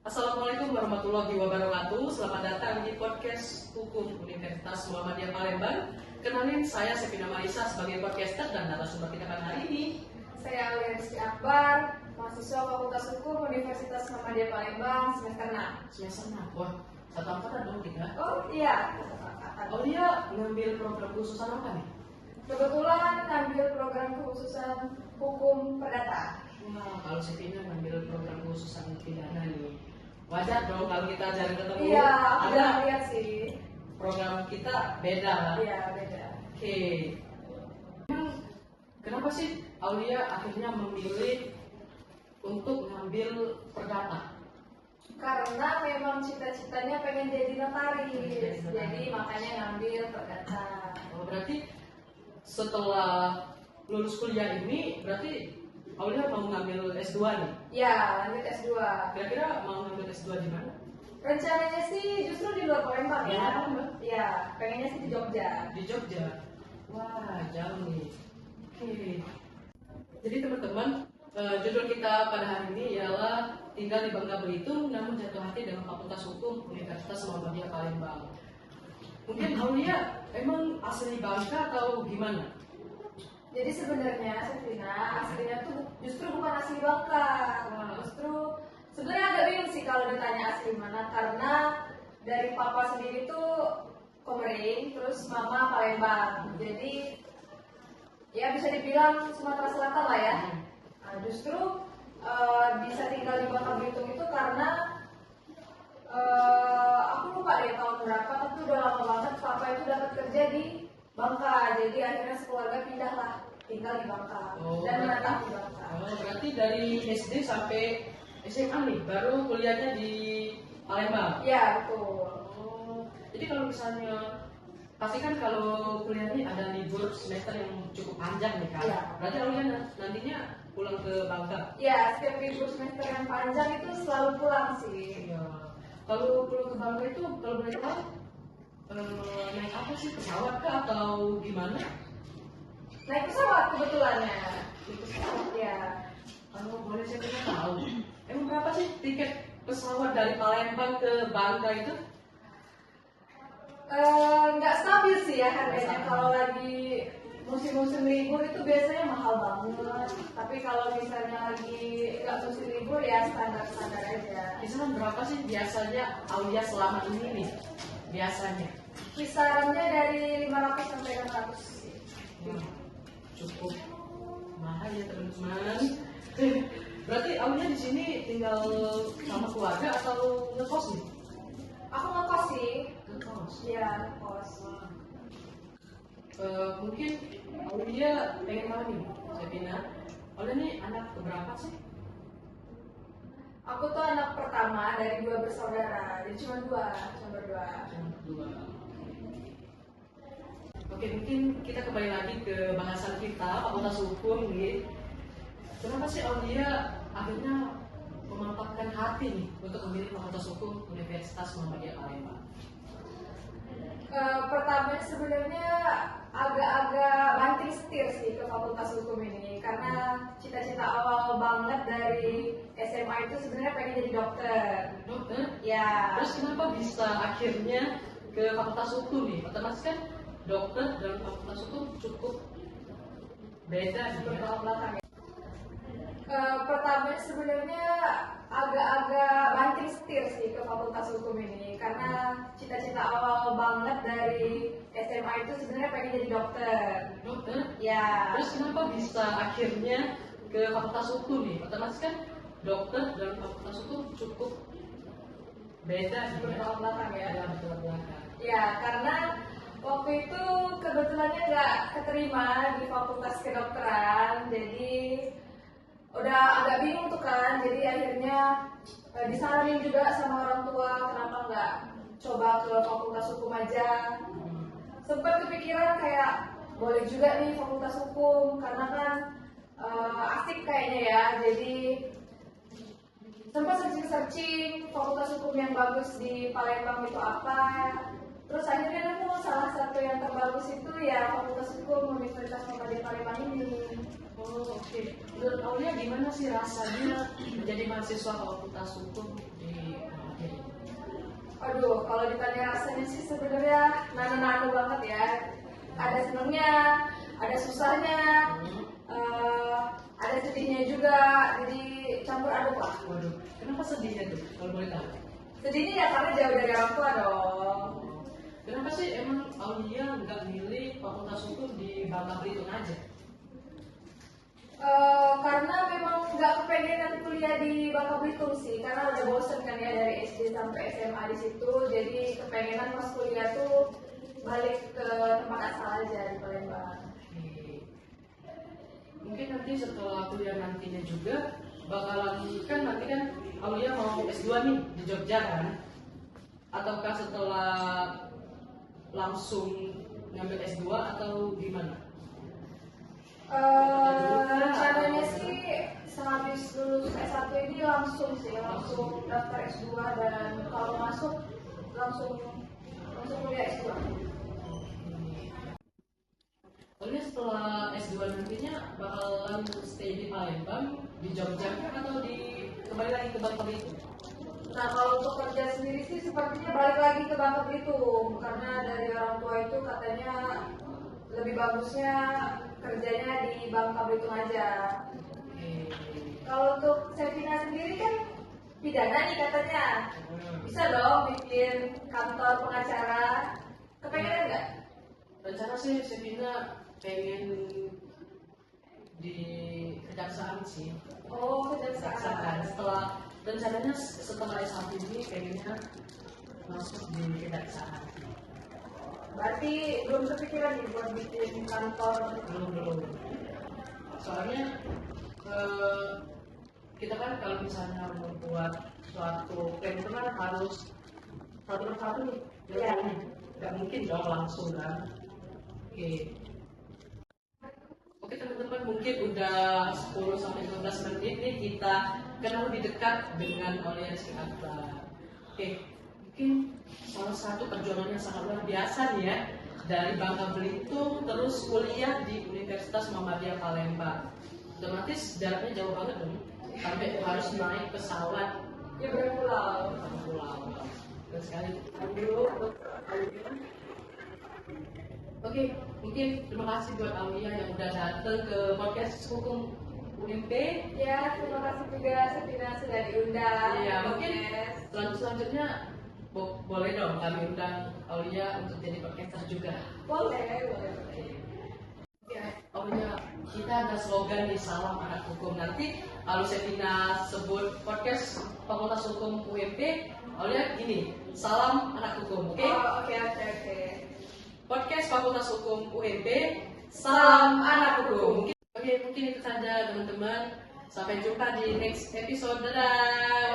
Assalamualaikum warahmatullahi wabarakatuh. Selamat datang di podcast Hukum Universitas Muhammadiyah Palembang. Kenalin, saya Sepina Marisa sebagai podcaster dan narasumber kita pada hari ini. Saya Aulia Rizky Akbar, mahasiswa Fakultas Hukum Universitas Muhammadiyah Palembang semester 6. Semester 6. Wah, satu angkatan dong kita. Oh iya. Aulia ngambil program khususan apa nih? Kebetulan ngambil program kekhususan Hukum Perdata. Wah, kalau Sepina ngambil program khususan pidana nih. Wajar dong kalau kita jarang ketemu. Iya, aku Ada udah lihat sih. program kita beda lah. Iya, beda. Oke. Emang kenapa sih Aulia akhirnya memilih untuk ngambil perdata? Karena memang cita-citanya pengen jadi notaris, jadi makanya ngambil perdata. Oh, berarti setelah lulus kuliah ini berarti Aulia mau ngambil S2 nih? Ya, lanjut S2. Kira-kira mau ngambil S2 di mana? Rencananya sih justru di luar Palembang Di ya. luar Palembang? Iya, pengennya sih di Jogja. Di Jogja. Wah, jauh nih. Oke. Jadi teman-teman, judul kita pada hari ini ialah tinggal di Bangka Belitung namun jatuh hati dengan Fakultas Hukum Universitas Muhammadiyah Palembang. Mungkin Aulia emang asli Bangka atau gimana? Jadi sebenarnya Sepina aslinya tuh justru bukan asli Bangka. Justru sebenarnya agak bingung sih kalau ditanya asli mana, karena dari papa sendiri tuh Komering, terus mama Palembang. Jadi ya bisa dibilang Sumatera Selatan lah ya. Nah, justru bisa tinggal di Bangka Belitung itu karena aku lupa deh tahun berapa, tapi udah lama banget papa itu dapat kerja di Bangka, jadi akhirnya sekeluarga pindahlah tinggal di Bangka dan menetap di Bangka. Oh, berarti dari SD sampai SMA nih, baru kuliahnya di Palembang? Iya, betul. Oh, jadi kalau misalnya, pasti kan kalau kuliah ini ada libur semester yang cukup panjang nih kan? Iya. Berarti Aulia nantinya pulang ke Bangka? Iya, setiap libur semester yang panjang itu selalu pulang sih. Iya. Kalau pulang ke Bangka itu, kalau boleh tahu, naik apa sih? Pesawat kah atau gimana? Naik pesawat kebetulannya. Naik pesawat? Iya. Kalau boleh saya pengen tahu, emang berapa sih tiket pesawat dari Palembang ke Bangka itu? Nggak stabil sih ya harganya. Kalau lagi musim-musim libur itu biasanya mahal banget. Tapi kalau misalnya lagi nggak musim libur ya standar-standar aja. Kisaran berapa sih biasanya Aulia selama ini nih? Biasanya? Kisarannya dari 500 sampai 600 sih. Cukup mahal ya teman-teman. Berarti Aulia di sini tinggal sama keluarga atau ngekos nih? Aku ngekos sih. Ngekos. Iya, ngekos. Mungkin Aulia pengen tahu nih, Sepina. Aulia nih anak keberapa sih? Aku tuh anak pertama dari 2 bersaudara. Jadi cuma berdua. Dua. Oke, mungkin kita kembali lagi ke bahasan kita, Fakultas Hukum nih. Kenapa sih Aulia akhirnya memantapkan hati nih untuk memilih Fakultas Hukum Universitas Muhammadiyah Palembang? Pertama sebenarnya agak-agak banting setir sih ke Fakultas Hukum ini, karena cita-cita awal banget dari SMA itu sebenarnya pengen jadi dokter. Dokter? Ya. Terus kenapa bisa akhirnya ke Fakultas Hukum nih? Otomatis kan dokter dan Fakultas Hukum cukup beda nih. Bertolak belakang ya. Pertama sebenarnya agak-agak banting setir sih ke Fakultas Hukum ini, karena cita-cita awal banget dari SMA itu sebenarnya pengen jadi dokter. Dokter? Ya. Terus kenapa bisa akhirnya ke Fakultas Hukum nih? Otomatis kan dokter dan Fakultas Hukum cukup beda nih. Bertolak belakang ya. Ya, bertolak belakang. Ya, karena waktu itu kebetulannya nggak keterima di Fakultas Kedokteran, jadi udah agak bingung tuh kan. Jadi akhirnya disaranin juga sama orang tua, kenapa nggak coba ke Fakultas Hukum aja. Sempat kepikiran kayak boleh juga nih Fakultas Hukum, karena kan asik kayaknya ya. Jadi sempat searching Fakultas Hukum yang bagus di Palembang itu apa. Terus akhirnya nemu salah satu yang terbagus itu ya Fakultas Hukum Universitas Muhammadiyah Palembang ini. Oh, oke. Menurut Aulia gimana sih rasanya menjadi mahasiswa Fakultas Hukum di Madrid? Aduh, kalau ditanya rasanya sih sebenarnya nano-nano banget ya. Ada senengnya, ada susahnya, ada sedihnya juga. Jadi campur aduk lah. Waduh, kenapa sedihnya tuh kalau boleh tahu? Sedihnya ya karena jauh dari orang tua dong. Kenapa sih emang Aulia nggak milih Fakultas Hukum di Bangka Belitung aja? Karena memang nggak kepengenan kuliah di Bangka Belitung sih, karena udah bosen kan ya dari SD sampai SMA di situ. Jadi kepengenan pas kuliah tuh balik ke tempat asal aja di Palembang. Oke. Mungkin nanti setelah kuliah nantinya juga bakalan nanti kan Aulia mau S2 nih di Jogja kan? Ataukah setelah langsung ngambil S2 atau gimana? Rencananya sih sehabis lulus S1 ini langsung daftar S2 dan kalau masuk langsung kuliah S2. Aulia setelah S2 nantinya bakalan stay di Palembang, di Jogja atau kembali lagi ke Bangka Belitung? Nah, kalau untuk kerja sendiri sih sepertinya balik lagi ke Bangka Belitung karena dari orang tua itu katanya lebih bagusnya kerjanya di Bangka Belitung aja. Kalau untuk Sevina sendiri kan pidana nih katanya, bisa dong bikin kantor pengacara. Kepengen nggak? Rencana sih Sevina pengen di kejaksaan sih. Oh, kejaksaan. Rencananya setelah S1 ini pengennya masuk di kejaksaan. Berarti belum kepikiran nih buat bikin kantor? Belum. Soalnya kita kan kalau misalnya membuat suatu plan itu kan harus satu persatu nih. Iya. Nggak mungkin dong langsung kan. Oke teman-teman, mungkin udah 10-15 menit nih kita kenal lebih dekat dengan Aulia Rizky Akbar. Mungkin salah satu perjuangan yang sangat luar biasa nih ya, dari Bangka Belitung terus kuliah di Universitas Muhammadiyah Palembang. Otomatis jaraknya jauh banget dong, sampai harus naik pesawat Ya berpulau. dan sekali dulu untuk Aulia. Oke, mungkin terima kasih buat Aulia yang udah datang ke podcast Hukum UMP. Ya, terima kasih juga Sevina sudah diundang. Iya, mungkin selanjutnya boleh dong kami undang Aulia untuk jadi podcaster juga. Boleh. Oke, Aulia, kita ada slogan di Salam Anak Hukum. Nanti kalau Sevina sebut podcast Fakultas Hukum UMP, Aulia gini, Salam Anak Hukum, oke? Oke. Podcast Fakultas Hukum UMP, Salam Anak Hukum. Mungkin itu saja teman-teman. Sampai jumpa di next episode. Dadah.